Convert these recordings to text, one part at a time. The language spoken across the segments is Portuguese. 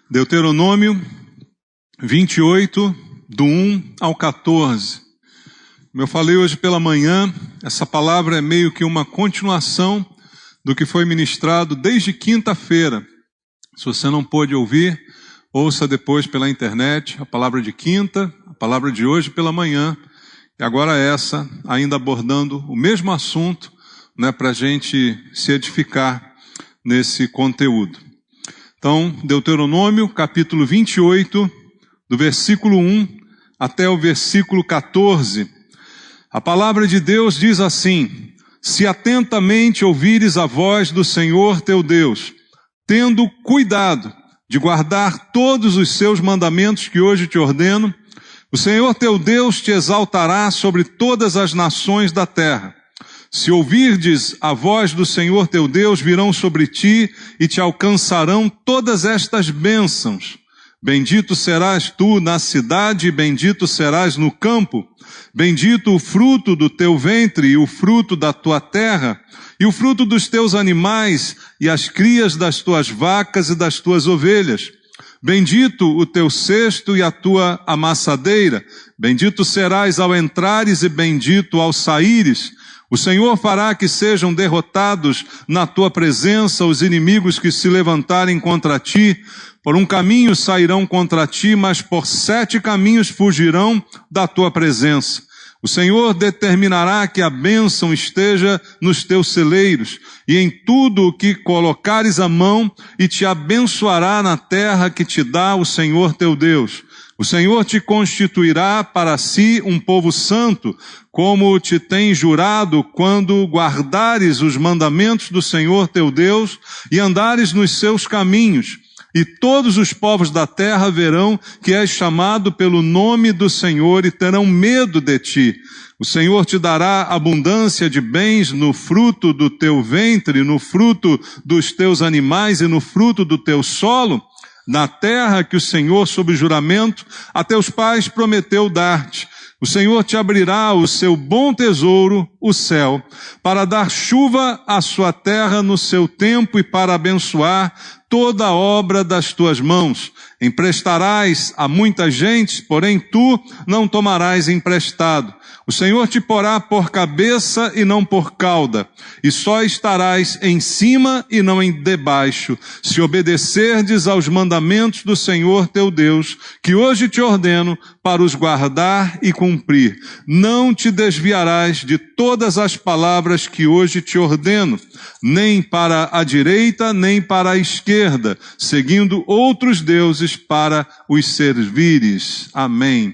Deuteronômio 28, do 1 ao 14. Como eu falei hoje pela manhã, essa palavra é meio que uma continuação do que foi ministrado desde quinta-feira. Se você não pôde ouvir, ouça depois pela internet a palavra de quinta, a palavra de hoje pela manhã, e agora essa, ainda abordando o mesmo assunto, para a gente se edificar nesse conteúdo. Então, Deuteronômio, capítulo 28, do versículo 1 até o versículo 14. A palavra de Deus diz assim: se atentamente ouvires a voz do Senhor teu Deus, tendo cuidado de guardar todos os seus mandamentos que hoje te ordeno, o Senhor teu Deus te exaltará sobre todas as nações da terra. Se ouvirdes a voz do Senhor teu Deus, virão sobre ti e te alcançarão todas estas bênçãos. Bendito serás tu na cidade, e bendito serás no campo. Bendito o fruto do teu ventre e o fruto da tua terra, e o fruto dos teus animais, e as crias das tuas vacas e das tuas ovelhas. Bendito o teu cesto e a tua amassadeira. Bendito serás ao entrares e bendito ao saíres. O Senhor fará que sejam derrotados na tua presença os inimigos que se levantarem contra ti. Por um caminho sairão contra ti, mas por 7 caminhos fugirão da tua presença. O Senhor determinará que a bênção esteja nos teus celeiros e em tudo o que colocares a mão, e te abençoará na terra que te dá o Senhor teu Deus. O Senhor te constituirá para si um povo santo, como te tem jurado, quando guardares os mandamentos do Senhor teu Deus e andares nos seus caminhos. E todos os povos da terra verão que és chamado pelo nome do Senhor e terão medo de ti. O Senhor te dará abundância de bens no fruto do teu ventre, no fruto dos teus animais e no fruto do teu solo, na terra que o Senhor, sob juramento, a teus pais prometeu dar-te. O Senhor te abrirá o seu bom tesouro, o céu, para dar chuva à sua terra no seu tempo e para abençoar toda a obra das tuas mãos. Emprestarás a muita gente, porém tu não tomarás emprestado. O Senhor te porá por cabeça e não por cauda, e só estarás em cima e não em debaixo, se obedecerdes aos mandamentos do Senhor teu Deus, que hoje te ordeno para os guardar e cumprir. Não te desviarás de todas as palavras que hoje te ordeno, nem para a direita, nem para a esquerda, seguindo outros deuses para os servires. Amém.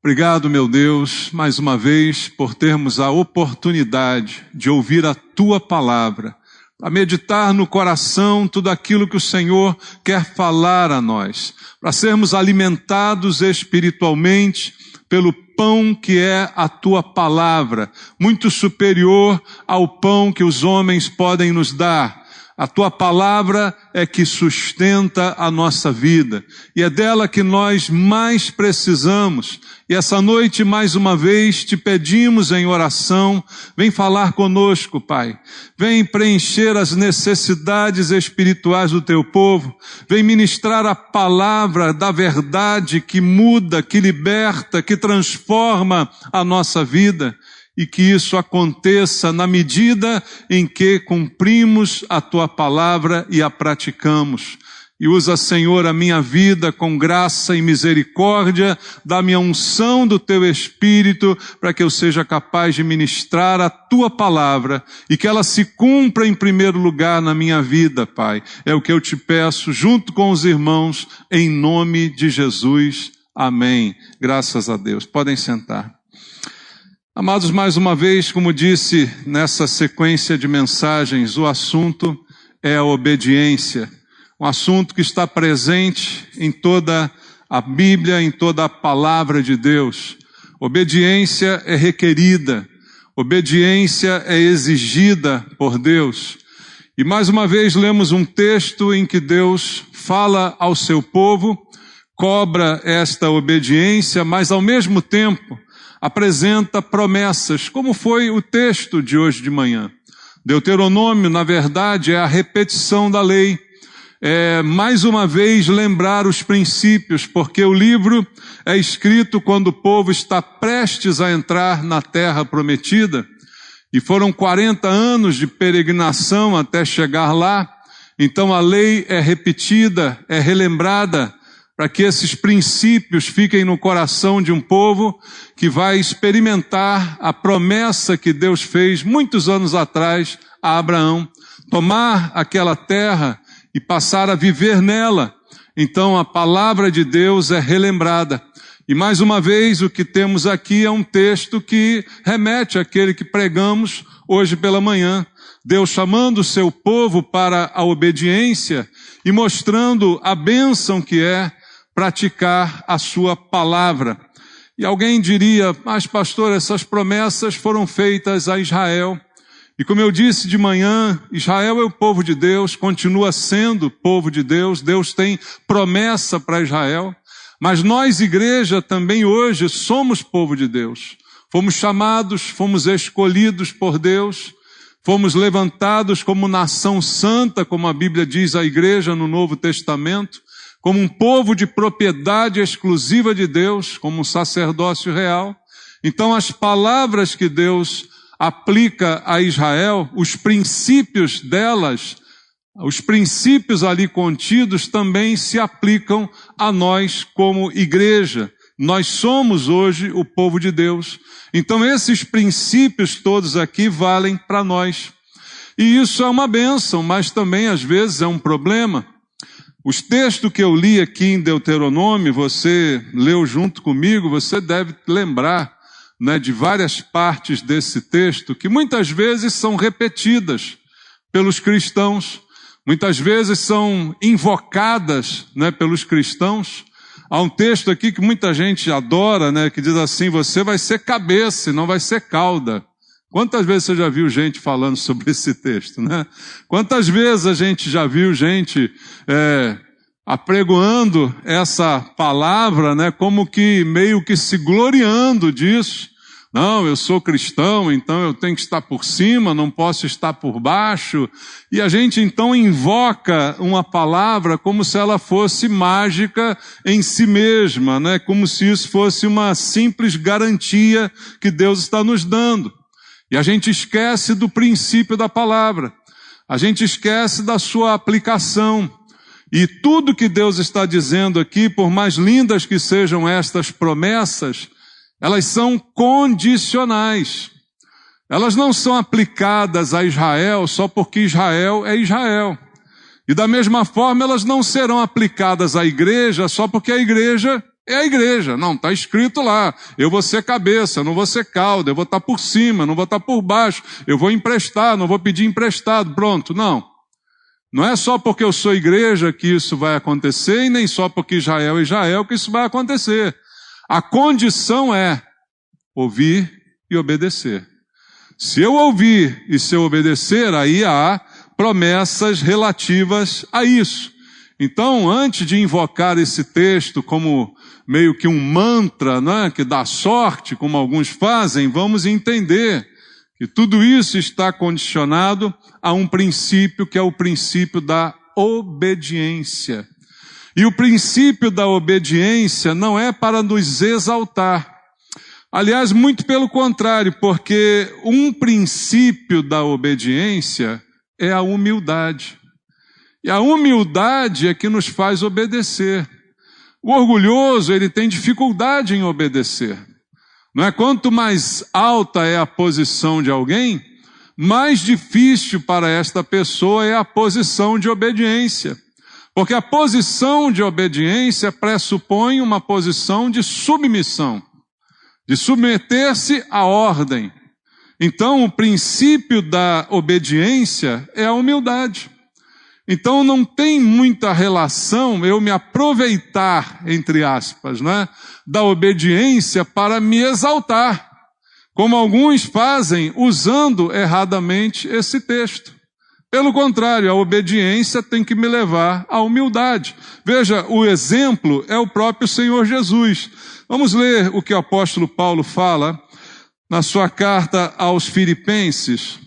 Obrigado, meu Deus, mais uma vez, por termos a oportunidade de ouvir a Tua palavra, a meditar no coração tudo aquilo que o Senhor quer falar a nós, para sermos alimentados espiritualmente pelo pão que é a Tua palavra, muito superior ao pão que os homens podem nos dar. A Tua palavra é que sustenta a nossa vida, e é dela que nós mais precisamos. E essa noite, mais uma vez, te pedimos em oração, vem falar conosco, Pai. Vem preencher as necessidades espirituais do Teu povo. Vem ministrar a palavra da verdade que muda, que liberta, que transforma a nossa vida. E que isso aconteça na medida em que cumprimos a Tua palavra e a praticamos. E usa, Senhor, a minha vida com graça e misericórdia, dá-me a unção do Teu Espírito, para que eu seja capaz de ministrar a Tua palavra, e que ela se cumpra em primeiro lugar na minha vida, Pai. É o que eu te peço, junto com os irmãos, em nome de Jesus. Amém. Graças a Deus. Podem sentar. Amados, mais uma vez, como disse nessa sequência de mensagens, o assunto é a obediência. Um assunto que está presente em toda a Bíblia, em toda a palavra de Deus. Obediência é requerida, obediência é exigida por Deus. E mais uma vez lemos um texto em que Deus fala ao seu povo, cobra esta obediência, mas ao mesmo tempo apresenta promessas, como foi o texto de hoje de manhã. Deuteronômio, na verdade, é a repetição da lei. mais uma vez lembrar os princípios, porque o livro é escrito quando o povo está prestes a entrar na terra prometida, e foram 40 anos de peregrinação até chegar lá. Então a lei é repetida, é relembrada, para que esses princípios fiquem no coração de um povo que vai experimentar a promessa que Deus fez muitos anos atrás a Abraão, tomar aquela terra e passar a viver nela. Então a palavra de Deus é relembrada. E mais uma vez o que temos aqui é um texto que remete àquele que pregamos hoje pela manhã. Deus chamando o seu povo para a obediência e mostrando a bênção que é praticar a sua palavra. E alguém diria, mas pastor, essas promessas foram feitas a Israel. E como eu disse de manhã, Israel é o povo de Deus, continua sendo povo de Deus, Deus tem promessa para Israel. Mas nós, igreja, também hoje somos povo de Deus. Fomos chamados, fomos escolhidos por Deus, fomos levantados como nação santa, como a Bíblia diz à igreja no Novo Testamento, como um povo de propriedade exclusiva de Deus, como um sacerdócio real. Então as palavras que Deus aplica a Israel, os princípios delas, os princípios ali contidos também se aplicam a nós como igreja. Nós somos hoje o povo de Deus. Então esses princípios todos aqui valem para nós. E isso é uma bênção, mas também às vezes é um problema. Os textos que eu li aqui em Deuteronômio, você leu junto comigo, você deve lembrar, de várias partes desse texto que muitas vezes são repetidas pelos cristãos, muitas vezes são invocadas, pelos cristãos. Há um texto aqui que muita gente adora, que diz assim, você vai ser cabeça e não vai ser cauda. Quantas vezes você já viu gente falando sobre esse texto, Quantas vezes a gente já viu gente apregoando essa palavra, como que meio que se gloriando disso. Não, eu sou cristão, então eu tenho que estar por cima, não posso estar por baixo. E a gente então invoca uma palavra como se ela fosse mágica em si mesma, como se isso fosse uma simples garantia que Deus está nos dando. E a gente esquece do princípio da palavra. A gente esquece da sua aplicação. E tudo que Deus está dizendo aqui, por mais lindas que sejam estas promessas, elas são condicionais. Elas não são aplicadas a Israel só porque Israel é Israel. E da mesma forma, elas não serão aplicadas à igreja só porque a igreja é a igreja. Não, está escrito lá, eu vou ser cabeça, não vou ser cauda, eu vou estar por cima, não vou estar por baixo, eu vou emprestar, não vou pedir emprestado, pronto, não. Não é só porque eu sou igreja que isso vai acontecer, e nem só porque Israel é Israel que isso vai acontecer. A condição é ouvir e obedecer. Se eu ouvir e se eu obedecer, aí há promessas relativas a isso. Então, antes de invocar esse texto como meio que um mantra, que dá sorte, como alguns fazem, vamos entender que tudo isso está condicionado a um princípio que é o princípio da obediência. E o princípio da obediência não é para nos exaltar. Aliás, muito pelo contrário, porque um princípio da obediência é a humildade. E a humildade é que nos faz obedecer. O orgulhoso, ele tem dificuldade em obedecer. Quanto mais alta é a posição de alguém, mais difícil para esta pessoa é a posição de obediência. Porque a posição de obediência pressupõe uma posição de submissão, de submeter-se à ordem. Então, o princípio da obediência é a humildade. Então, não tem muita relação eu me aproveitar, entre aspas, da obediência para me exaltar, como alguns fazem usando erradamente esse texto. Pelo contrário, a obediência tem que me levar à humildade. Veja, o exemplo é o próprio Senhor Jesus. Vamos ler o que o apóstolo Paulo fala na sua carta aos Filipenses.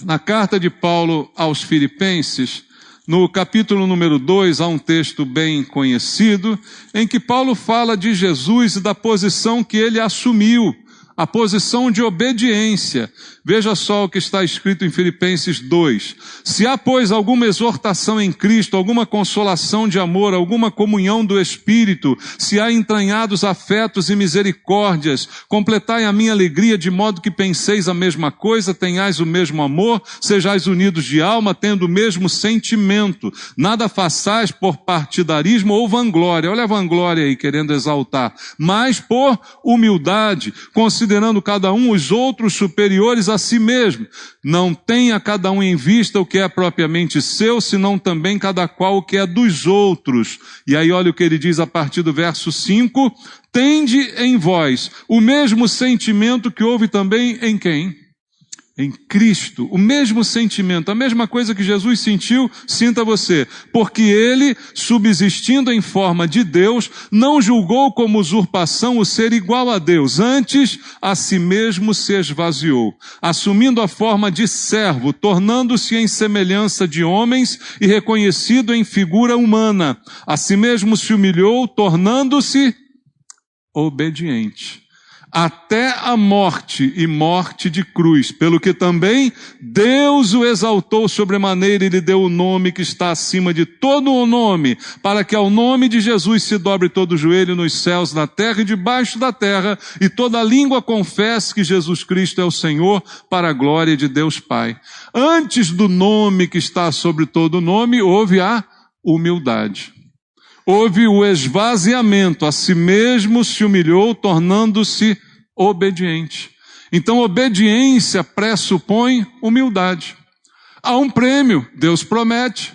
Na carta de Paulo aos Filipenses, no capítulo número 2, há um texto bem conhecido, em que Paulo fala de Jesus e da posição que ele assumiu, a posição de obediência. Veja só o que está escrito em Filipenses 2. Se há, pois, alguma exortação em Cristo, alguma consolação de amor, alguma comunhão do Espírito, se há entranhados afetos e misericórdias, completai a minha alegria de modo que penseis a mesma coisa, tenhais o mesmo amor, sejais unidos de alma, tendo o mesmo sentimento. Nada façais por partidarismo ou vanglória. Olha a vanglória aí, querendo exaltar. Mas por humildade, considerando cada um os outros superiores a si mesmo. Não tenha cada um em vista o que é propriamente seu, senão também cada qual o que é dos outros. E aí olha o que ele diz a partir do verso 5. Tende em vós o mesmo sentimento que houve também em quem? Em Cristo, o mesmo sentimento, a mesma coisa que Jesus sentiu, sinta você. Porque ele, subsistindo em forma de Deus, não julgou como usurpação o ser igual a Deus. Antes, a si mesmo se esvaziou, assumindo a forma de servo, tornando-se em semelhança de homens e reconhecido em figura humana. A si mesmo se humilhou, tornando-se obediente. Até a morte e morte de cruz, pelo que também Deus o exaltou sobremaneira e lhe deu o nome que está acima de todo o nome, para que ao nome de Jesus se dobre todo o joelho nos céus, na terra e debaixo da terra, e toda língua confesse que Jesus Cristo é o Senhor, para a glória de Deus Pai. Antes do nome que está sobre todo o nome, houve a humildade. Houve o esvaziamento, a si mesmo se humilhou, tornando-se obediente. Então, obediência pressupõe humildade. Há um prêmio, Deus promete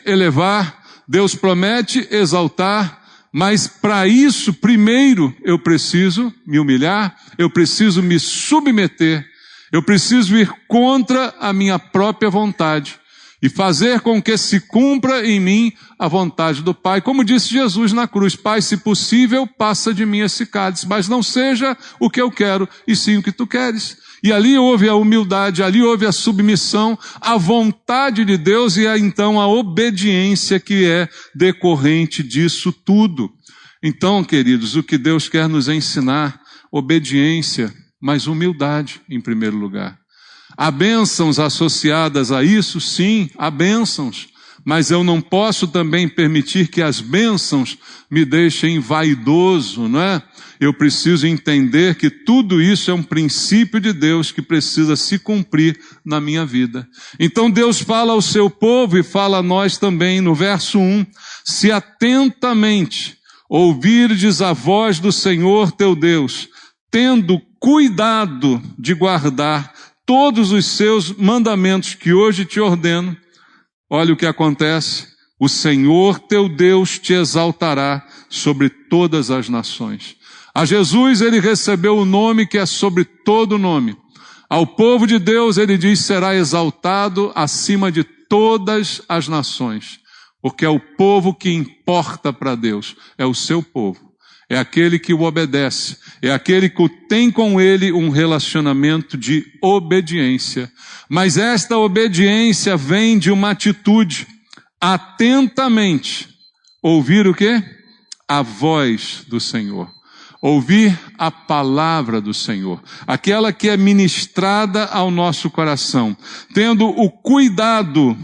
elevar, Deus promete exaltar, mas para isso, primeiro, eu preciso me humilhar, eu preciso me submeter, eu preciso ir contra a minha própria vontade e fazer com que se cumpra em mim a vontade do Pai. Como disse Jesus na cruz, Pai, se possível, passa de mim esse cálice, mas não seja o que eu quero, e sim o que tu queres. E ali houve a humildade, ali houve a submissão, a vontade de Deus e então a obediência que é decorrente disso tudo. Então, queridos, o que Deus quer nos ensinar, obediência, mas humildade em primeiro lugar. Há bênçãos associadas a isso? Sim, há bênçãos. Mas eu não posso também permitir que as bênçãos me deixem vaidoso, não é? Eu preciso entender que tudo isso é um princípio de Deus que precisa se cumprir na minha vida. Então Deus fala ao seu povo e fala a nós também no verso 1. Se atentamente ouvirdes a voz do Senhor teu Deus, tendo cuidado de guardar todos os seus mandamentos que hoje te ordeno, olha o que acontece, o Senhor teu Deus te exaltará sobre todas as nações. A Jesus ele recebeu o nome que é sobre todo nome. Ao povo de Deus ele diz, será exaltado acima de todas as nações, porque é o povo que importa para Deus, é o seu povo. É aquele que o obedece, é aquele que tem com ele um relacionamento de obediência. Mas esta obediência vem de uma atitude, atentamente, ouvir o quê? A voz do Senhor. Ouvir a palavra do Senhor, aquela que é ministrada ao nosso coração, tendo o cuidado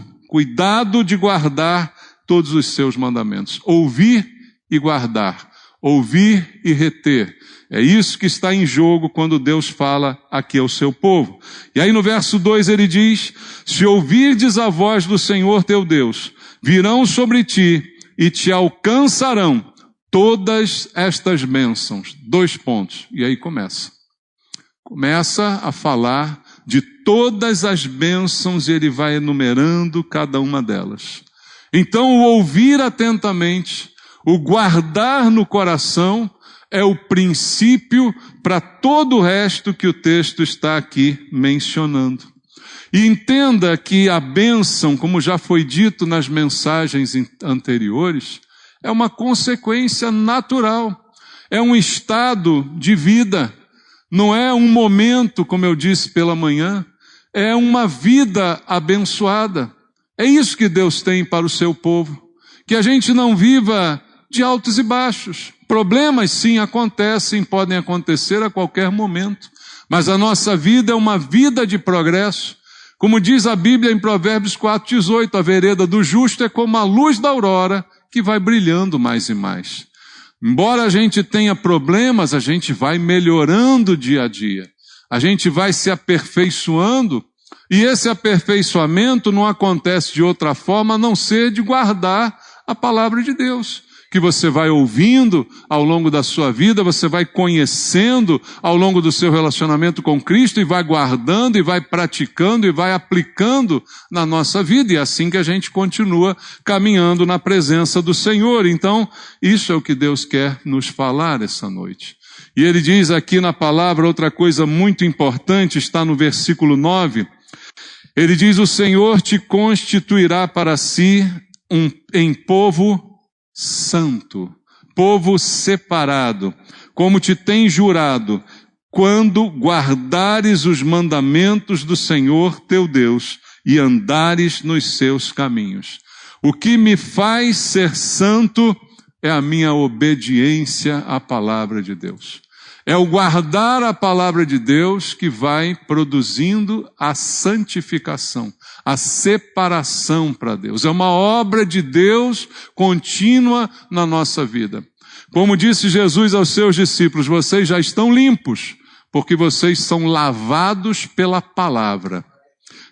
de guardar todos os seus mandamentos. Ouvir e guardar. Ouvir e reter. É isso que está em jogo quando Deus fala aqui ao seu povo. E aí no verso 2 ele diz, se ouvirdes a voz do Senhor teu Deus, virão sobre ti e te alcançarão todas estas bênçãos. 2 pontos. E aí começa. Começa a falar de todas as bênçãos e ele vai enumerando cada uma delas. Então o ouvir atentamente, o guardar no coração é o princípio para todo o resto que o texto está aqui mencionando. E entenda que a bênção, como já foi dito nas mensagens anteriores, é uma consequência natural, é um estado de vida, não é um momento, como eu disse pela manhã, é uma vida abençoada. É isso que Deus tem para o seu povo. Que a gente não viva de altos e baixos. Problemas, sim, acontecem, podem acontecer a qualquer momento. Mas a nossa vida é uma vida de progresso. Como diz a Bíblia em Provérbios 4,18, a vereda do justo é como a luz da aurora, que vai brilhando mais e mais. Embora a gente tenha problemas, a gente vai melhorando dia a dia. A gente vai se aperfeiçoando, e esse aperfeiçoamento não acontece de outra forma a não ser de guardar a palavra de Deus, que você vai ouvindo ao longo da sua vida, você vai conhecendo ao longo do seu relacionamento com Cristo e vai guardando e vai praticando e vai aplicando na nossa vida, e é assim que a gente continua caminhando na presença do Senhor. Então, isso é o que Deus quer nos falar essa noite. E Ele diz aqui na palavra outra coisa muito importante, está no versículo 9, Ele diz: o Senhor te constituirá para si em povo santo, povo separado, como te tem jurado, quando guardares os mandamentos do Senhor teu Deus e andares nos seus caminhos. O que me faz ser santo é a minha obediência à palavra de Deus. É o guardar a palavra de Deus que vai produzindo a santificação, a separação para Deus. É uma obra de Deus contínua na nossa vida. Como disse Jesus aos seus discípulos, vocês já estão limpos, porque vocês são lavados pela palavra.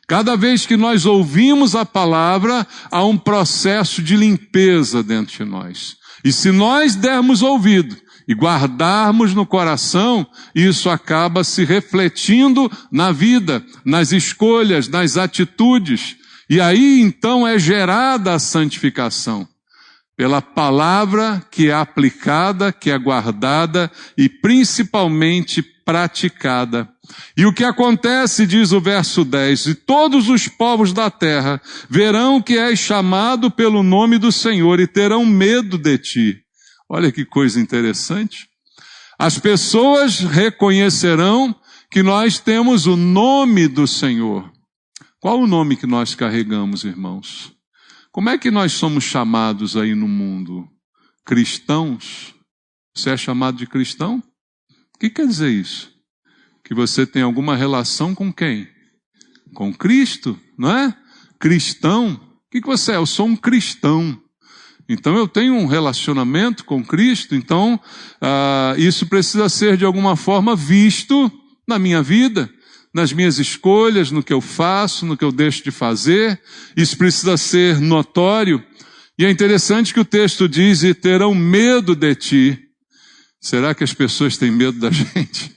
Cada vez que nós ouvimos a palavra, há um processo de limpeza dentro de nós. E se nós dermos ouvido e guardarmos no coração, isso acaba se refletindo na vida, nas escolhas, nas atitudes. E aí então é gerada a santificação. Pela palavra que é aplicada, que é guardada e principalmente praticada. E o que acontece, diz o verso 10, e todos os povos da terra verão que és chamado pelo nome do Senhor e terão medo de ti. Olha que coisa interessante. As pessoas reconhecerão que nós temos o nome do Senhor. Qual o nome que nós carregamos, irmãos? Como é que nós somos chamados aí no mundo? Cristãos? Você é chamado de cristão? O que quer dizer isso? Que você tem alguma relação com quem? Com Cristo, não é? Cristão. O que você é? Eu sou um cristão. Então eu tenho um relacionamento com Cristo, então isso precisa ser de alguma forma visto na minha vida, nas minhas escolhas, no que eu faço, no que eu deixo de fazer. Isso precisa ser notório. E é interessante que o texto diz, e terão medo de ti. Será que as pessoas têm medo da gente?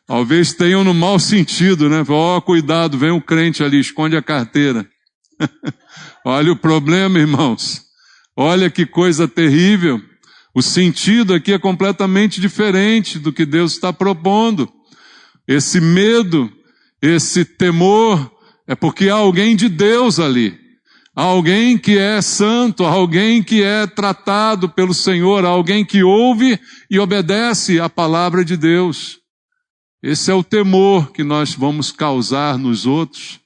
Talvez tenham no mau sentido, né? Cuidado, vem um crente ali, esconde a carteira. Olha o problema, irmãos. Olha que coisa terrível. O sentido aqui é completamente diferente do que Deus está propondo. Esse medo, esse temor, é porque há alguém de Deus ali. Há alguém que é santo, há alguém que é tratado pelo Senhor, há alguém que ouve e obedece à palavra de Deus. Esse é o temor que nós vamos causar nos outros.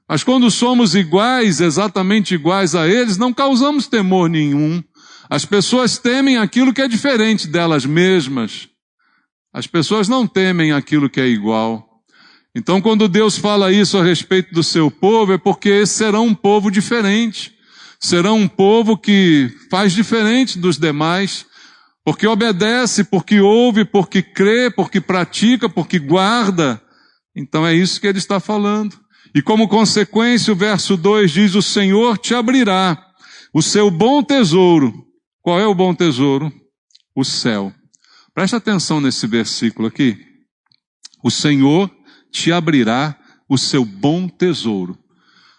Mas quando somos iguais, exatamente iguais a eles, não causamos temor nenhum. As pessoas temem aquilo que é diferente delas mesmas. As pessoas não temem aquilo que é igual. Então, quando Deus fala isso a respeito do seu povo, é porque esse será um povo diferente. Será um povo que faz diferente dos demais, porque obedece, porque ouve, porque crê, porque pratica, porque guarda. Então é isso que ele está falando. E como consequência, o verso 2 diz, o Senhor te abrirá o seu bom tesouro. Qual é o bom tesouro? O céu. Presta atenção nesse versículo aqui. O Senhor te abrirá o seu bom tesouro.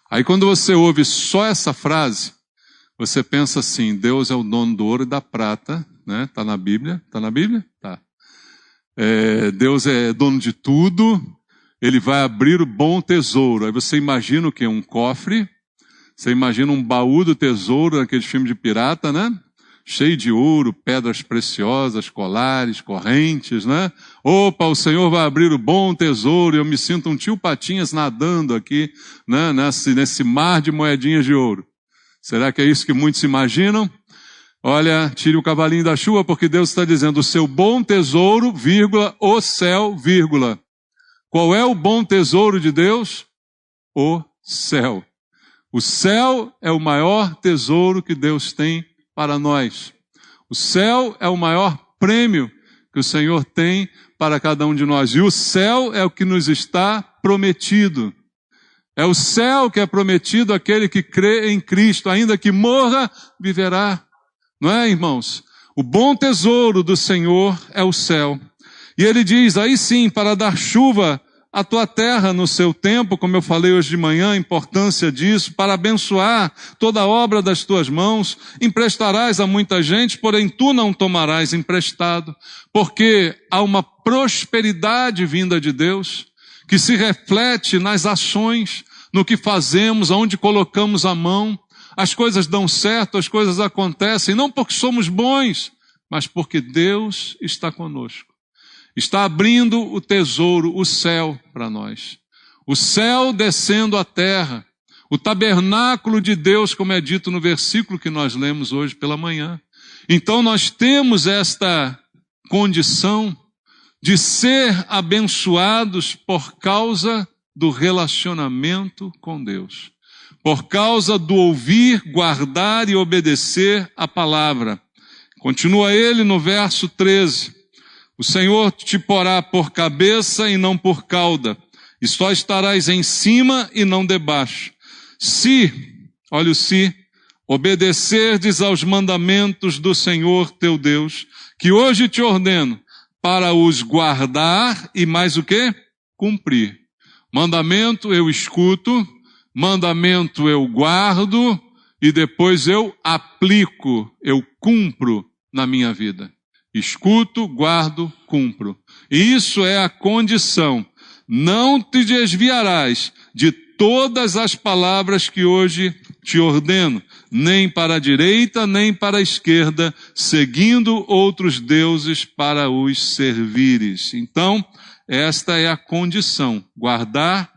Aí quando você ouve só essa frase, você pensa assim, Deus é o dono do ouro e da prata, né? Tá na Bíblia? Tá na Bíblia? Tá. Deus é dono de tudo. Ele vai abrir o bom tesouro. Aí você imagina o quê? Um cofre. Você imagina um baú do tesouro, aquele filme de pirata, né? cheio de ouro, pedras preciosas, colares, correntes, né? Opa, o Senhor vai abrir o bom tesouro, e eu me sinto um tio Patinhas nadando aqui, né? Nesse mar de moedinhas de ouro. Será que é isso que muitos imaginam? Olha, tire o cavalinho da chuva, porque Deus está dizendo, o seu bom tesouro, vírgula, o céu, vírgula. Qual é o bom tesouro de Deus? O céu. O céu é o maior tesouro que Deus tem para nós. O céu é o maior prêmio que o Senhor tem para cada um de nós. E o céu é o que nos está prometido. É o céu que é prometido àquele que crê em Cristo, ainda que morra, viverá. Não é, irmãos? O bom tesouro do Senhor é o céu. E ele diz, aí sim, para dar chuva à tua terra no seu tempo, como eu falei hoje de manhã, a importância disso, para abençoar toda a obra das tuas mãos, emprestarás a muita gente, porém tu não tomarás emprestado, porque há uma prosperidade vinda de Deus, que se reflete nas ações, no que fazemos, aonde colocamos a mão. As coisas dão certo, as coisas acontecem, não porque somos bons, mas porque Deus está conosco. Está abrindo o tesouro, o céu para nós. O céu descendo à terra. O tabernáculo de Deus, como é dito no versículo que nós lemos hoje pela manhã. Então nós temos esta condição de ser abençoados por causa do relacionamento com Deus. Por causa do ouvir, guardar e obedecer a palavra. Continua ele no verso 13. O Senhor te porá por cabeça e não por cauda, e só estarás em cima e não debaixo. Se, olha o se, obedecerdes aos mandamentos do Senhor teu Deus, que hoje te ordeno, para os guardar e mais o quê? Cumprir. Mandamento eu escuto, mandamento eu guardo e depois eu aplico, eu cumpro na minha vida. Escuto, guardo, cumpro. E isso é a condição. Não te desviarás de todas as palavras que hoje te ordeno, nem para a direita, nem para a esquerda, seguindo outros deuses para os servires. Então, esta é a condição. Guardar,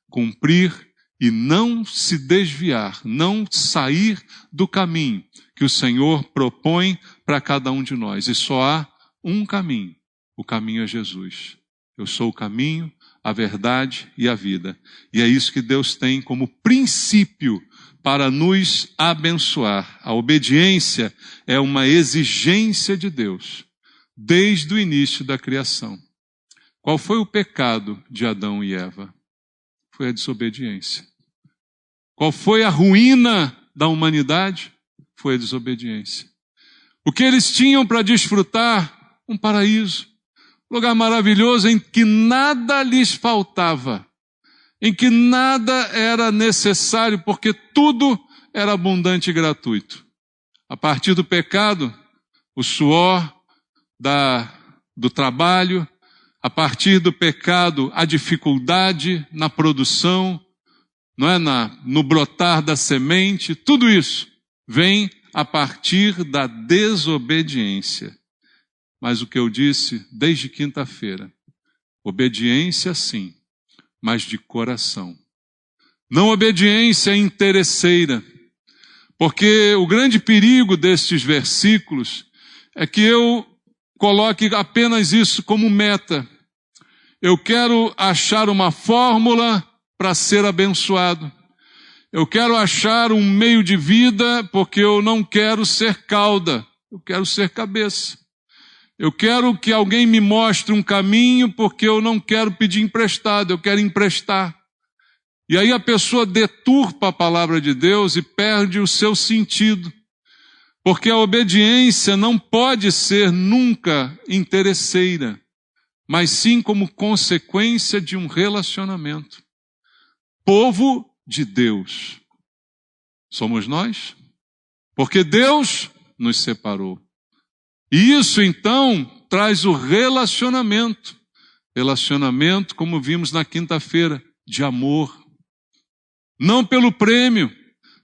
cumprir e não se desviar, não sair do caminho que o Senhor propõe para cada um de nós. E só há um caminho, o caminho é Jesus. Eu sou o caminho, a verdade e a vida. E é isso que Deus tem como princípio para nos abençoar. A obediência é uma exigência de Deus, desde o início da criação. Qual foi o pecado de Adão e Eva? Foi a desobediência. Qual foi a ruína da humanidade? Foi a desobediência. O que eles tinham para desfrutar? Um paraíso. Um lugar maravilhoso em que nada lhes faltava. Em que nada era necessário, porque tudo era abundante e gratuito. A partir do pecado, o suor do trabalho, a partir do pecado, a dificuldade na produção, não é? No brotar da semente, tudo isso vem a partir da desobediência. Mas o que eu disse desde quinta-feira, obediência sim, mas de coração. Não obediência interesseira, porque o grande perigo destes versículos é que eu coloque apenas isso como meta. Eu quero achar uma fórmula para ser abençoado. Eu quero achar um meio de vida porque eu não quero ser cauda, eu quero ser cabeça. Eu quero que alguém me mostre um caminho porque eu não quero pedir emprestado, eu quero emprestar. E aí a pessoa deturpa a palavra de Deus e perde o seu sentido. Porque a obediência não pode ser nunca interesseira, mas sim como consequência de um relacionamento. Povo de Deus. Somos nós? Porque Deus nos separou. E isso então traz o relacionamento. Relacionamento, como vimos na quinta-feira, de amor. Não pelo prêmio,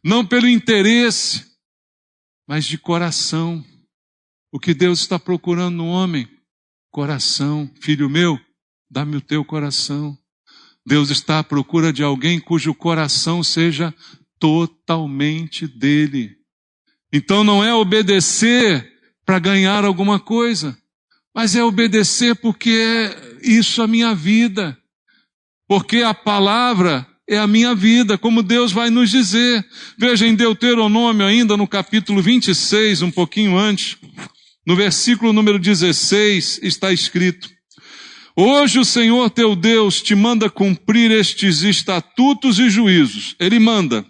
não pelo interesse, mas de coração. O que Deus está procurando no homem? Coração. Filho meu, dá-me o teu coração. Deus está à procura de alguém cujo coração seja totalmente dele. Então não é obedecer para ganhar alguma coisa, mas é obedecer porque é isso a minha vida. Porque a palavra é a minha vida, como Deus vai nos dizer. Veja em Deuteronômio ainda no capítulo 26, um pouquinho antes, no versículo número 16, está escrito: hoje o Senhor teu Deus te manda cumprir estes estatutos e juízos. Ele manda.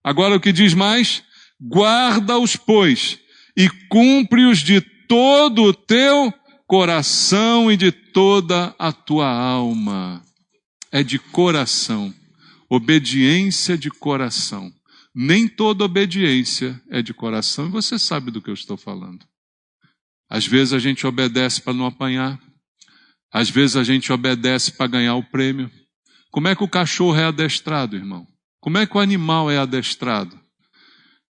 Agora o que diz mais? Guarda-os, pois, e cumpre-os de todo o teu coração e de toda a tua alma. É de coração. Obediência de coração. Nem toda obediência é de coração, e você sabe do que eu estou falando. Às vezes a gente obedece para não apanhar. Às vezes a gente obedece para ganhar o prêmio. Como é que o cachorro é adestrado, irmão? Como é que o animal é adestrado?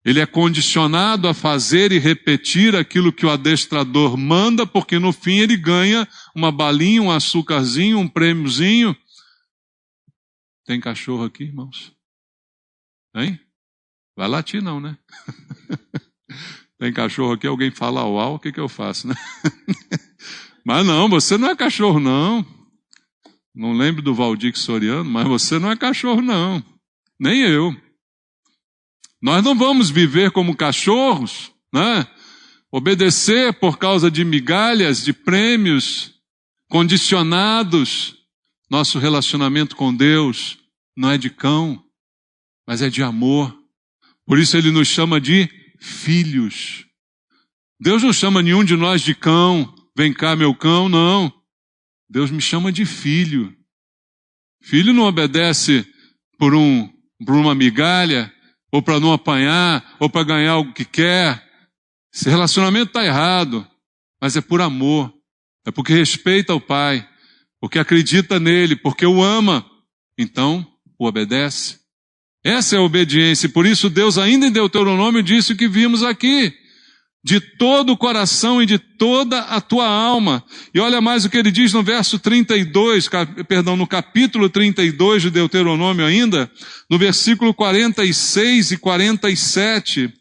Ele é condicionado a fazer e repetir aquilo que o adestrador manda, porque no fim ele ganha uma balinha, um açúcarzinho, um prêmiozinho. Tem cachorro aqui, irmãos? Hein? Vai latir não, né? Tem cachorro aqui, alguém fala uau, o que eu faço, né? Mas não, você não é cachorro não. Não lembro do Valdir Soriano, mas você não é cachorro não. Nem eu. Nós não vamos viver como cachorros, né? Obedecer por causa de migalhas, de prêmios, condicionados. Nosso relacionamento com Deus não é de cão, mas é de amor. Por isso ele nos chama de filhos. Deus não chama nenhum de nós de cão. Vem cá, meu cão, não. Deus me chama de filho. Filho não obedece por uma migalha, ou para não apanhar, ou para ganhar algo que quer. Esse relacionamento está errado, mas é por amor. É porque respeita o pai, porque acredita nele, porque o ama. Então, o obedece. Essa é a obediência, e por isso Deus ainda em Deuteronômio disse o que vimos aqui. De todo o coração e de toda a tua alma. E olha mais o que ele diz no verso 32, no capítulo 32 de Deuteronômio ainda, no versículo 46 e 47.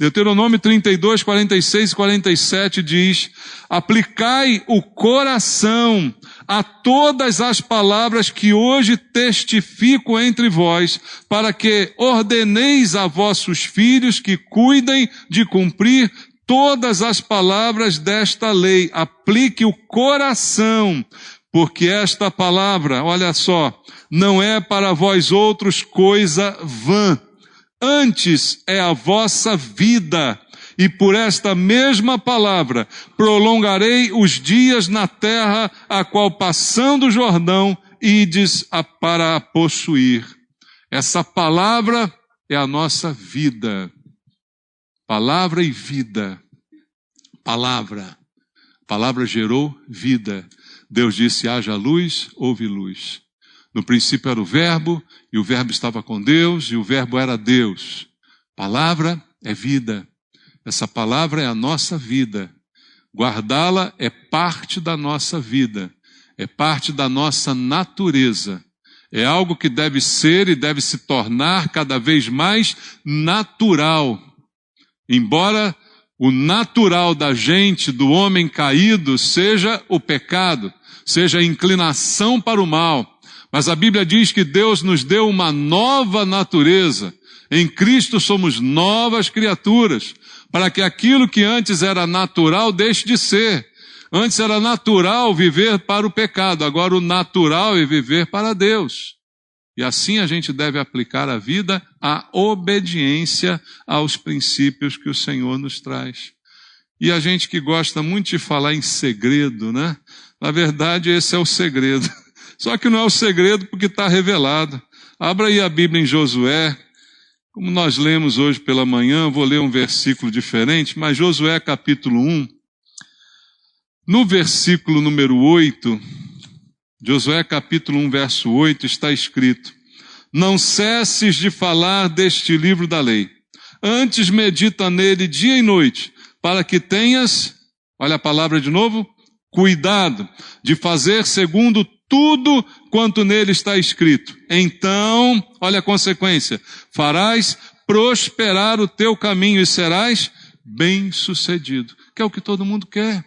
Deuteronômio 32, 46 e 47 diz: aplicai o coração a todas as palavras que hoje testifico entre vós, para que ordeneis a vossos filhos que cuidem de cumprir todas as palavras desta lei. Aplique o coração, porque esta palavra, olha só, não é para vós outros coisa vã. Antes é a vossa vida, e por esta mesma palavra prolongarei os dias na terra, a qual passando o Jordão, ides para a possuir. Essa palavra é a nossa vida. Palavra e vida. Palavra. Palavra gerou vida. Deus disse, haja luz, houve luz. No princípio era o verbo, e o verbo estava com Deus, e o verbo era Deus. Palavra é vida. Essa palavra é a nossa vida. Guardá-la é parte da nossa vida. É parte da nossa natureza. É algo que deve ser e deve se tornar cada vez mais natural. Embora o natural da gente, do homem caído, seja o pecado, seja a inclinação para o mal. Mas a Bíblia diz que Deus nos deu uma nova natureza. Em Cristo somos novas criaturas, para que aquilo que antes era natural deixe de ser. Antes era natural viver para o pecado, agora o natural é viver para Deus. E assim a gente deve aplicar a vida à obediência aos princípios que o Senhor nos traz. E a gente que gosta muito de falar em segredo, né? Na verdade, esse é o segredo. Só que não é o segredo porque está revelado. Abra aí a Bíblia em Josué. Como nós lemos hoje pela manhã, vou ler um versículo diferente, mas Josué capítulo 1, no versículo número 8, Josué capítulo 1, verso 8, está escrito: não cesses de falar deste livro da lei, antes medita nele dia e noite, para que tenhas, olha a palavra de novo, cuidado de fazer segundo tudo quanto nele está escrito. Então, olha a consequência, farás prosperar o teu caminho e serás bem-sucedido. Que é o que todo mundo quer.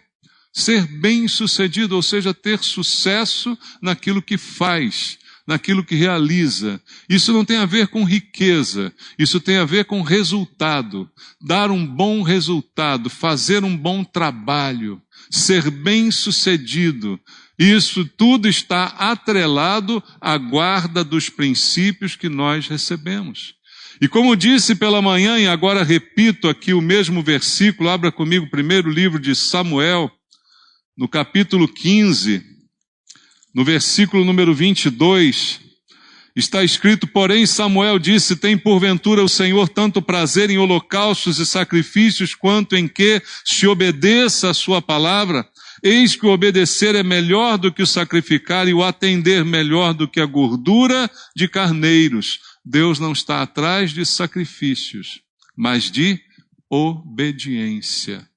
Ser bem-sucedido, ou seja, ter sucesso naquilo que faz, naquilo que realiza. Isso não tem a ver com riqueza, isso tem a ver com resultado. Dar um bom resultado, fazer um bom trabalho, ser bem-sucedido. Isso tudo está atrelado à guarda dos princípios que nós recebemos. E como disse pela manhã, e agora repito aqui o mesmo versículo, abra comigo o primeiro livro de Samuel, no capítulo 15, no versículo número 22, está escrito, porém Samuel disse, tem porventura o Senhor tanto prazer em holocaustos e sacrifícios, quanto em que se obedeça a sua palavra? Eis que o obedecer é melhor do que o sacrificar, e o atender melhor do que a gordura de carneiros. Deus não está atrás de sacrifícios, mas de obediência.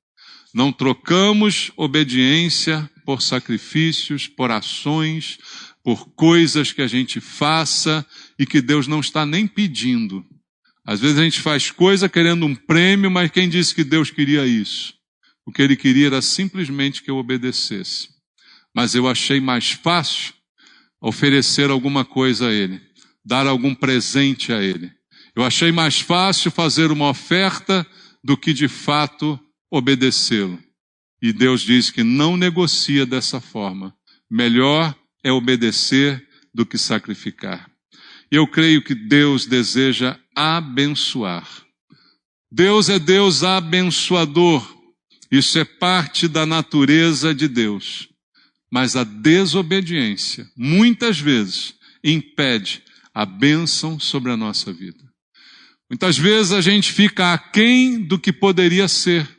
Não trocamos obediência por sacrifícios, por ações, por coisas que a gente faça e que Deus não está nem pedindo. Às vezes a gente faz coisa querendo um prêmio, mas quem disse que Deus queria isso? O que Ele queria era simplesmente que eu obedecesse. Mas eu achei mais fácil oferecer alguma coisa a Ele, dar algum presente a Ele. Eu achei mais fácil fazer uma oferta do que de fato obedecê-lo. E Deus diz que não negocia dessa forma. Melhor é obedecer do que sacrificar. E eu creio que Deus deseja abençoar. Deus é Deus abençoador. Isso é parte da natureza de Deus. Mas a desobediência, muitas vezes, impede a bênção sobre a nossa vida. Muitas vezes a gente fica aquém do que poderia ser.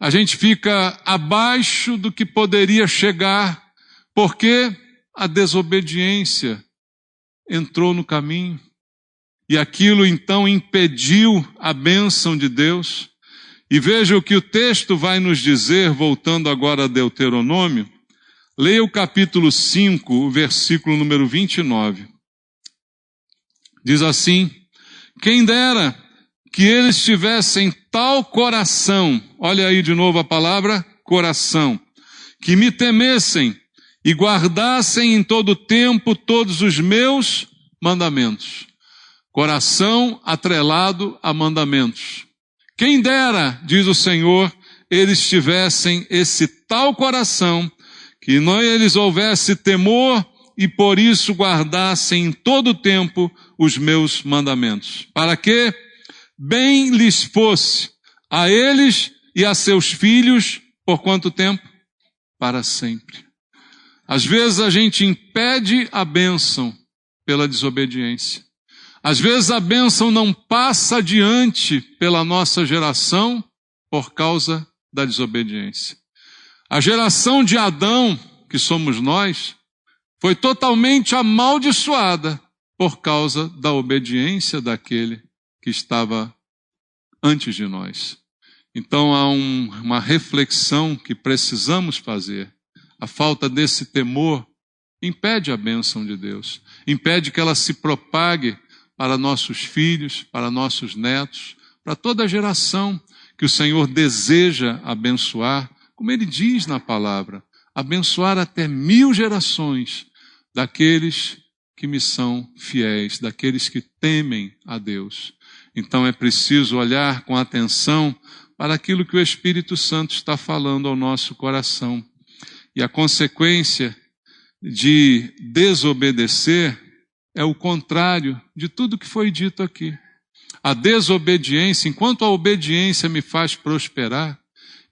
A gente fica abaixo do que poderia chegar, porque a desobediência entrou no caminho. E aquilo então impediu a bênção de Deus. E veja o que o texto vai nos dizer, voltando agora a Deuteronômio. Leia o capítulo 5, o versículo número 29. Diz assim, quem dera que eles tivessem tal coração, olha aí de novo a palavra, coração, que me temessem e guardassem em todo tempo todos os meus mandamentos. Coração atrelado a mandamentos. Quem dera, diz o Senhor, eles tivessem esse tal coração, que não eles houvesse temor e por isso guardassem em todo tempo os meus mandamentos. Para que bem lhes fosse a eles e a seus filhos, por quanto tempo? Para sempre. Às vezes a gente impede a bênção pela desobediência. Às vezes a bênção não passa adiante pela nossa geração por causa da desobediência. A geração de Adão, que somos nós, foi totalmente amaldiçoada por causa da obediência daquele que estava antes de nós. Então há uma reflexão que precisamos fazer. A falta desse temor impede a bênção de Deus, impede que ela se propague para nossos filhos, para nossos netos, para toda a geração que o Senhor deseja abençoar, como Ele diz na palavra, abençoar até 1000 gerações daqueles que me são fiéis, daqueles que temem a Deus. Então é preciso olhar com atenção para aquilo que o Espírito Santo está falando ao nosso coração. E a consequência de desobedecer é o contrário de tudo que foi dito aqui. A desobediência, enquanto a obediência me faz prosperar,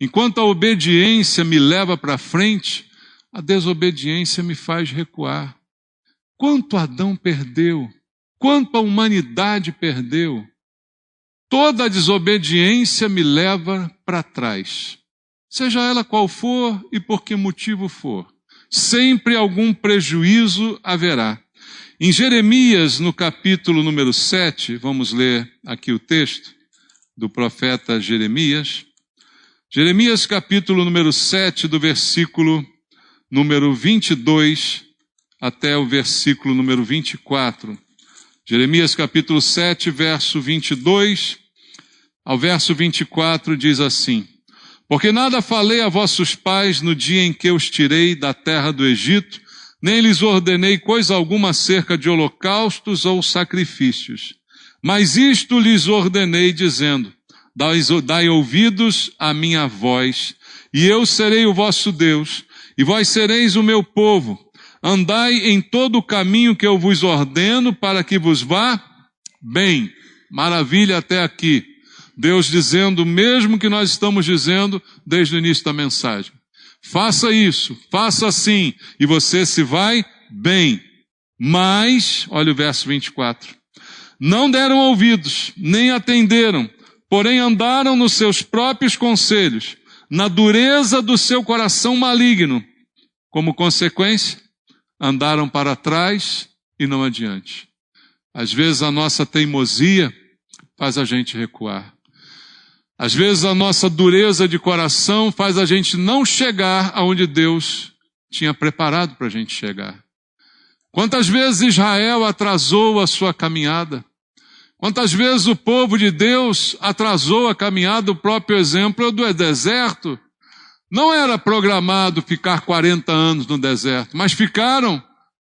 enquanto a obediência me leva para frente, a desobediência me faz recuar. Quanto Adão perdeu, quanto a humanidade perdeu, toda a desobediência me leva para trás. Seja ela qual for e por que motivo for, sempre algum prejuízo haverá. Em Jeremias, no capítulo número 7, vamos ler aqui o texto do profeta Jeremias. Jeremias capítulo número 7, do versículo número 22 até o versículo número 24. Jeremias capítulo 7, verso 22 ao verso 24 diz assim: Porque nada falei a vossos pais no dia em que os tirei da terra do Egito, nem lhes ordenei coisa alguma acerca de holocaustos ou sacrifícios. Mas isto lhes ordenei, dizendo: Dai ouvidos à minha voz, e eu serei o vosso Deus, e vós sereis o meu povo. Andai em todo o caminho que eu vos ordeno, para que vos vá bem. Maravilha até aqui. Deus dizendo o mesmo que nós estamos dizendo desde o início da mensagem. Faça isso, faça assim, e você se vai bem. Mas, olha o verso 24. Não deram ouvidos, nem atenderam, porém andaram nos seus próprios conselhos, na dureza do seu coração maligno. Como consequência, andaram para trás e não adiante. Às vezes a nossa teimosia faz a gente recuar. Às vezes a nossa dureza de coração faz a gente não chegar aonde Deus tinha preparado para a gente chegar. Quantas vezes Israel atrasou a sua caminhada? Quantas vezes o povo de Deus atrasou a caminhada? O próprio exemplo do deserto. Não era programado ficar 40 anos no deserto, mas ficaram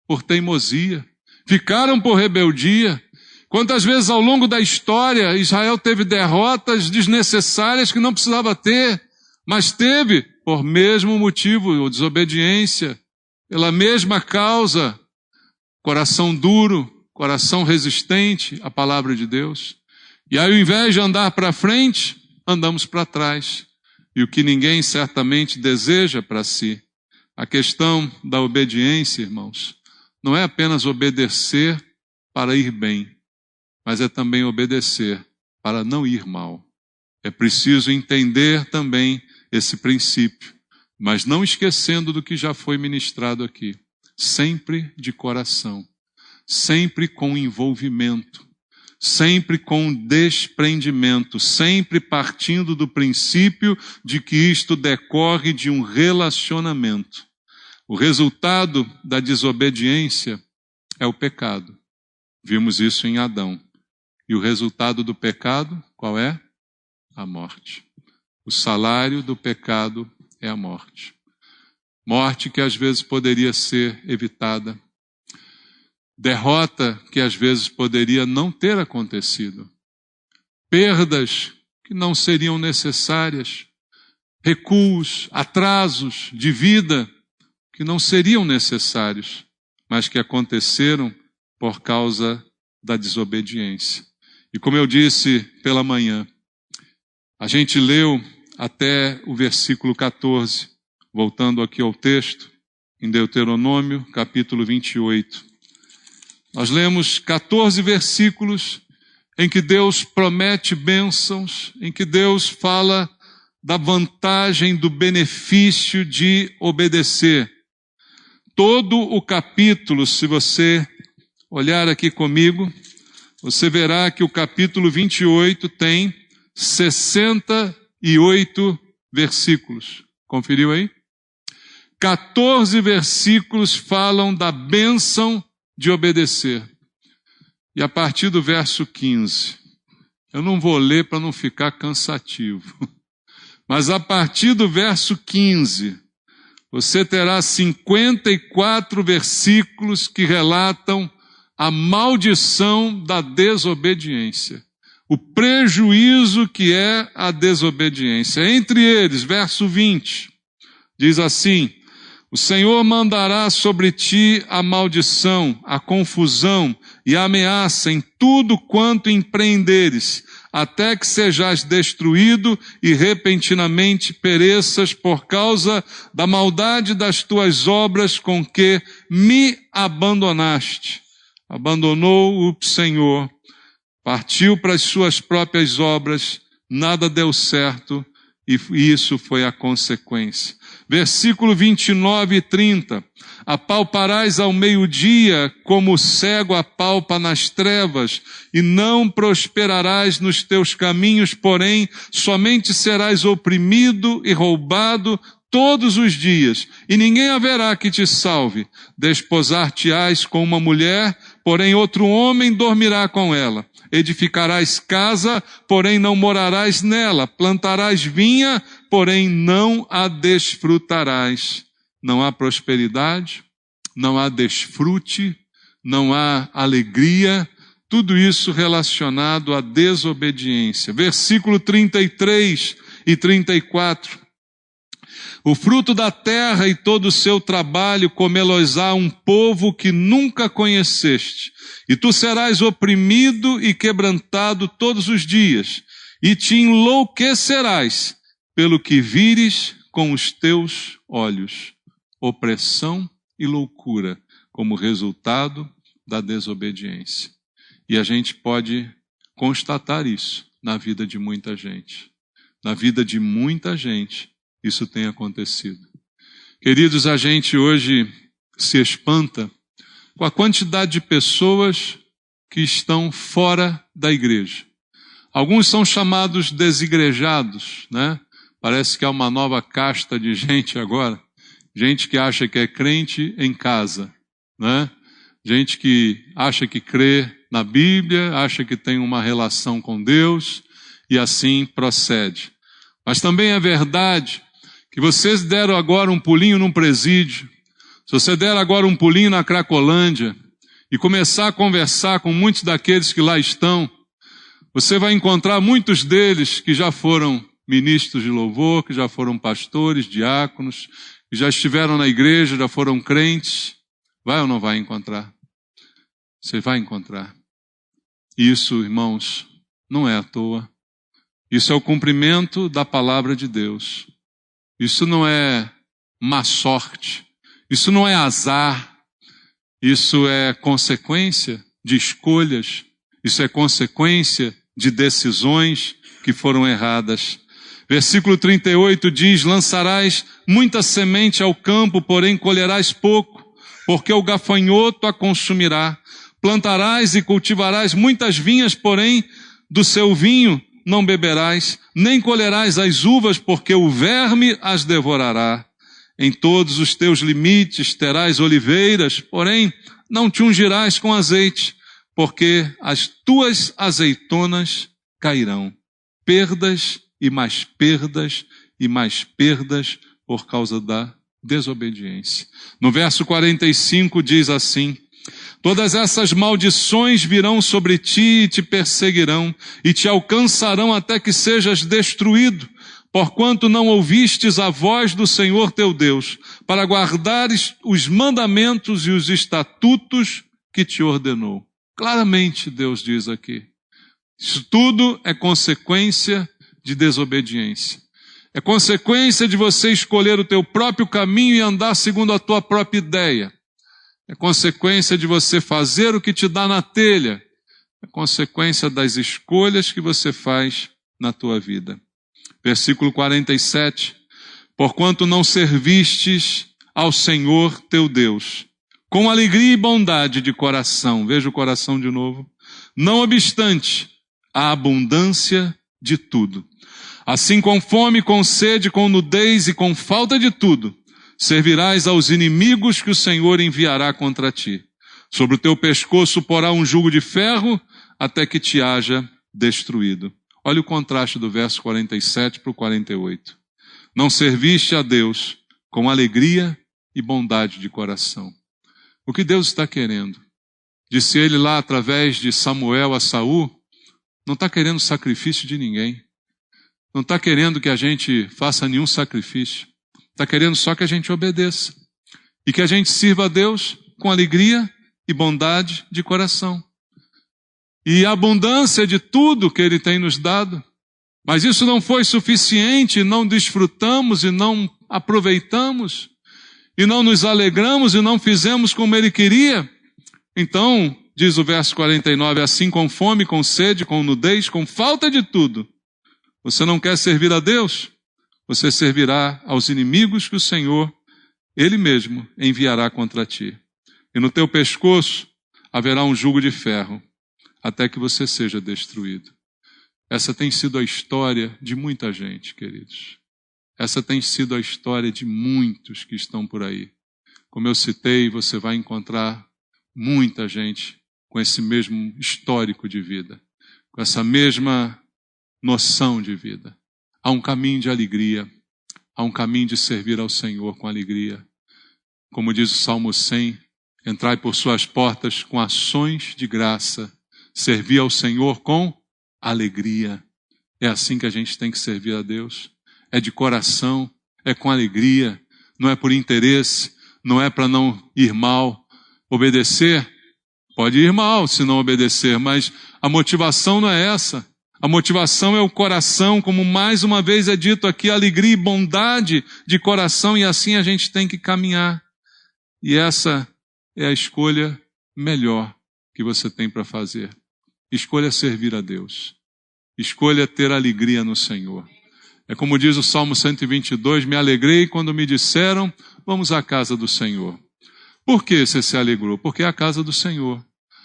por teimosia, ficaram por rebeldia. Quantas vezes ao longo da história Israel teve derrotas desnecessárias que não precisava ter, mas teve por mesmo motivo, desobediência, pela mesma causa, coração duro, coração resistente à palavra de Deus. E aí, ao invés de andar para frente, andamos para trás. E o que ninguém certamente deseja para si. A questão da obediência, irmãos, não é apenas obedecer para ir bem, mas é também obedecer para não ir mal. É preciso entender também esse princípio, mas não esquecendo do que já foi ministrado aqui. Sempre de coração, sempre com envolvimento, sempre com desprendimento, sempre partindo do princípio de que isto decorre de um relacionamento. O resultado da desobediência é o pecado. Vimos isso em Adão. E o resultado do pecado, qual é? A morte. O salário do pecado é a morte. Morte que às vezes poderia ser evitada. Derrota que às vezes poderia não ter acontecido. Perdas que não seriam necessárias. Recuos, atrasos de vida que não seriam necessários, mas que aconteceram por causa da desobediência. E como eu disse pela manhã, a gente leu até o versículo 14, voltando aqui ao texto, em Deuteronômio, capítulo 28. Nós lemos 14 versículos em que Deus promete bênçãos, em que Deus fala da vantagem, do benefício de obedecer. Todo o capítulo, se você olhar aqui comigo, você verá que o capítulo 28 tem 68 versículos. Conferiu aí? 14 versículos falam da bênção de obedecer. E a partir do verso 15, eu não vou ler para não ficar cansativo, mas a partir do verso 15, você terá 54 versículos que relatam a maldição da desobediência, o prejuízo que é a desobediência. Entre eles, verso 20, diz assim: O Senhor mandará sobre ti a maldição, a confusão e a ameaça em tudo quanto empreenderes, até que sejais destruído e repentinamente pereças por causa da maldade das tuas obras com que me abandonaste. Abandonou o Senhor, partiu para as suas próprias obras, nada deu certo e isso foi a consequência. Versículo 29 e 30. Apalparás ao meio-dia como o cego apalpa nas trevas, e não prosperarás nos teus caminhos, porém somente serás oprimido e roubado todos os dias, e ninguém haverá que te salve. Desposar-te-ás com uma mulher, porém outro homem dormirá com ela. Edificarás casa, porém não morarás nela. Plantarás vinha, porém não a desfrutarás. Não há prosperidade, não há desfrute, não há alegria, tudo isso relacionado à desobediência. Versículo 33 e 34. O fruto da terra e todo o seu trabalho comê-los-á um povo que nunca conheceste, e tu serás oprimido e quebrantado todos os dias, e te enlouquecerás pelo que vires com os teus olhos. Opressão e loucura como resultado da desobediência. E a gente pode constatar isso na vida de muita gente. Na vida de muita gente, isso tem acontecido. Queridos, a gente hoje se espanta com a quantidade de pessoas que estão fora da igreja. Alguns são chamados desigrejados, né? Parece que há uma nova casta de gente agora. Gente que acha que é crente em casa, né? Gente que acha que crê na Bíblia, acha que tem uma relação com Deus e assim procede. Mas também é verdade que vocês deram agora um pulinho num presídio, se você der agora um pulinho na Cracolândia e começar a conversar com muitos daqueles que lá estão, você vai encontrar muitos deles que já foram ministros de louvor, que já foram pastores, diáconos, que já estiveram na igreja, já foram crentes. Vai ou não vai encontrar? Você vai encontrar. Isso, irmãos, não é à toa. Isso é o cumprimento da palavra de Deus. Isso não é má sorte. Isso não é azar. Isso é consequência de escolhas. Isso é consequência de decisões que foram erradas. Versículo 38 diz: lançarás muita semente ao campo, porém colherás pouco, porque o gafanhoto a consumirá. Plantarás e cultivarás muitas vinhas, porém do seu vinho não beberás, nem colherás as uvas, porque o verme as devorará. Em todos os teus limites terás oliveiras, porém não te ungirás com azeite, porque as tuas azeitonas cairão. Perdas e mais perdas e mais perdas por causa da desobediência. No verso 45 diz assim: todas essas maldições virão sobre ti e te perseguirão, e te alcançarão até que sejas destruído, porquanto não ouvistes a voz do Senhor teu Deus, para guardares os mandamentos e os estatutos que te ordenou. Claramente Deus diz aqui. Isso tudo é consequência de desobediência. É consequência de você escolher o teu próprio caminho e andar segundo a tua própria ideia. É consequência de você fazer o que te dá na telha. É consequência das escolhas que você faz na tua vida. Versículo 47. Porquanto não servistes ao Senhor teu Deus, com alegria e bondade de coração. Veja o coração de novo. Não obstante a abundância de tudo. Assim com fome, com sede, com nudez e com falta de tudo, servirás aos inimigos que o Senhor enviará contra ti. Sobre o teu pescoço porá um jugo de ferro, até que te haja destruído. Olha o contraste do verso 47 para o 48. Não serviste a Deus com alegria e bondade de coração. O que Deus está querendo? Disse ele lá através de Samuel a Saul, não está querendo sacrifício de ninguém. Não está querendo que a gente faça nenhum sacrifício. Está querendo só que a gente obedeça. E que a gente sirva a Deus com alegria e bondade de coração. E a abundância de tudo que Ele tem nos dado. Mas isso não foi suficiente, não desfrutamos e não aproveitamos. E não nos alegramos e não fizemos como Ele queria. Então, diz o verso 49, assim com fome, com sede, com nudez, com falta de tudo. Você não quer servir a Deus? você servirá aos inimigos que o Senhor, Ele mesmo, enviará contra ti. E no teu pescoço haverá um jugo de ferro, até que você seja destruído. Essa tem sido a história de muita gente, queridos. Essa tem sido a história de muitos que estão por aí. Como eu citei, você vai encontrar muita gente com esse mesmo histórico de vida, com essa mesma noção de vida. Há um caminho de alegria, há um caminho de servir ao Senhor com alegria. Como diz o Salmo 100, entrai por suas portas com ações de graça, servir ao Senhor com alegria. É assim que a gente tem que servir a Deus. É de coração, é com alegria, não é por interesse, não é para não ir mal. Obedecer, pode ir mal se não obedecer, mas a motivação não é essa. A motivação é o coração, como mais uma vez é dito aqui, alegria e bondade de coração, e assim a gente tem que caminhar. E essa é a escolha melhor que você tem para fazer. Escolha servir a Deus. Escolha ter alegria no Senhor. É como diz o Salmo 122, me alegrei quando me disseram, vamos à casa do Senhor. Por que você se alegrou? Porque é a casa do Senhor.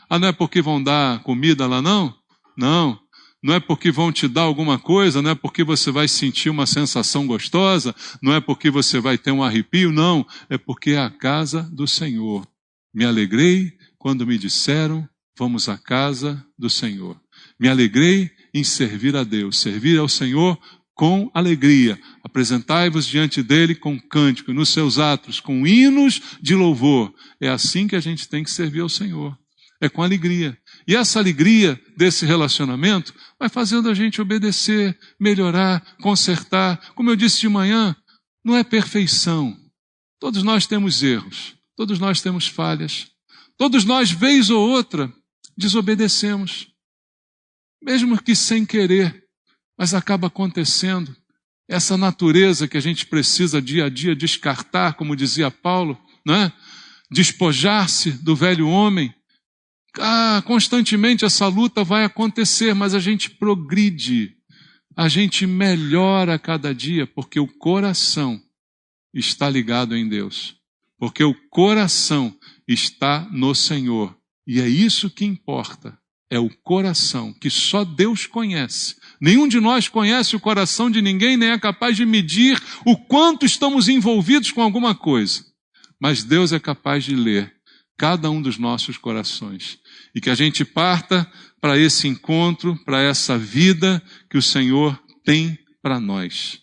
Ah, não é porque vão dar comida lá não? Não. Não é porque vão te dar alguma coisa, não é porque você vai sentir uma sensação gostosa, não é porque você vai ter um arrepio, não. É porque é a casa do Senhor. Me alegrei quando me disseram, vamos à casa do Senhor. Me alegrei em servir a Deus, servir ao Senhor com alegria. Apresentai-vos diante dele com cântico, nos seus atos, com hinos de louvor. É assim que a gente tem que servir ao Senhor. É com alegria. E essa alegria desse relacionamento vai fazendo a gente obedecer, melhorar, consertar. Como eu disse de manhã, não é perfeição. Todos nós temos erros, todos nós temos falhas. Todos nós, vez ou outra, desobedecemos. Mesmo que sem querer, mas acaba acontecendo. Essa natureza que a gente precisa dia a dia descartar, como dizia Paulo, né? Despojar-se do velho homem. Constantemente essa luta vai acontecer, mas a gente progride, a gente melhora a cada dia, porque o coração está ligado em Deus, porque o coração está no Senhor, e é isso que importa, é o coração, que só Deus conhece. Nenhum de nós conhece o coração de ninguém, nem é capaz de medir o quanto estamos envolvidos com alguma coisa, mas Deus é capaz de ler cada um dos nossos corações. E que a gente parta para esse encontro, para essa vida que o Senhor tem para nós.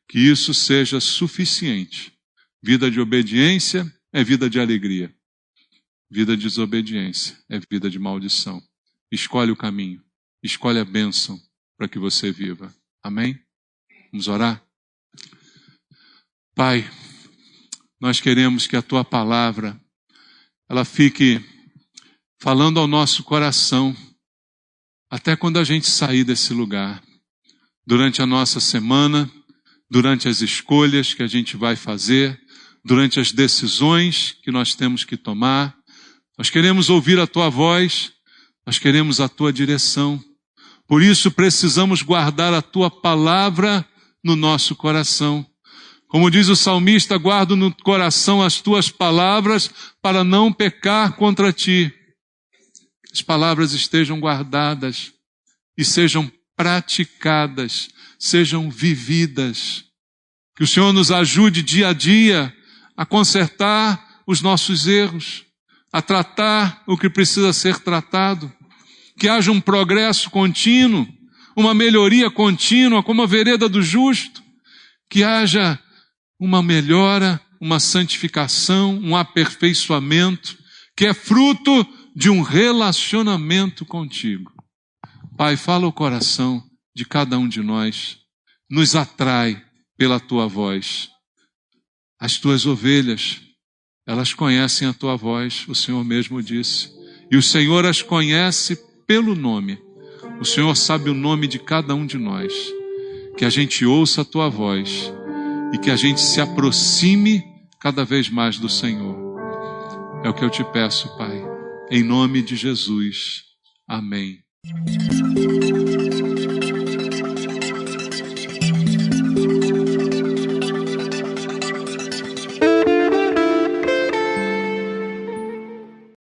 Que isso seja suficiente. Vida de obediência é vida de alegria. Vida de desobediência é vida de maldição. Escolhe o caminho, escolhe a bênção para que você viva. Amém? Vamos orar? Pai, nós queremos que a Tua palavra ela fique falando ao nosso coração, até quando a gente sair desse lugar, durante a nossa semana, durante as escolhas que a gente vai fazer, durante as decisões que nós temos que tomar. Nós queremos ouvir a Tua voz, nós queremos a Tua direção. Por isso precisamos guardar a Tua palavra no nosso coração. Como diz o salmista, guardo no coração as Tuas palavras para não pecar contra Ti. As palavras estejam guardadas e sejam praticadas, sejam vividas. Que o Senhor nos ajude dia a dia a consertar os nossos erros, a tratar o que precisa ser tratado. Que haja um progresso contínuo, uma melhoria contínua, como a vereda do justo. Que haja uma melhora, uma santificação, um aperfeiçoamento, que é fruto de um relacionamento contigo. Pai, fala o coração de cada um de nós, nos atrai pela Tua voz. As Tuas ovelhas, elas conhecem a Tua voz, o Senhor mesmo disse, e o Senhor as conhece pelo nome. O Senhor sabe o nome de cada um de nós. Que a gente ouça a Tua voz e que a gente se aproxime cada vez mais do Senhor. É o que eu te peço, Pai, em nome de Jesus. Amém.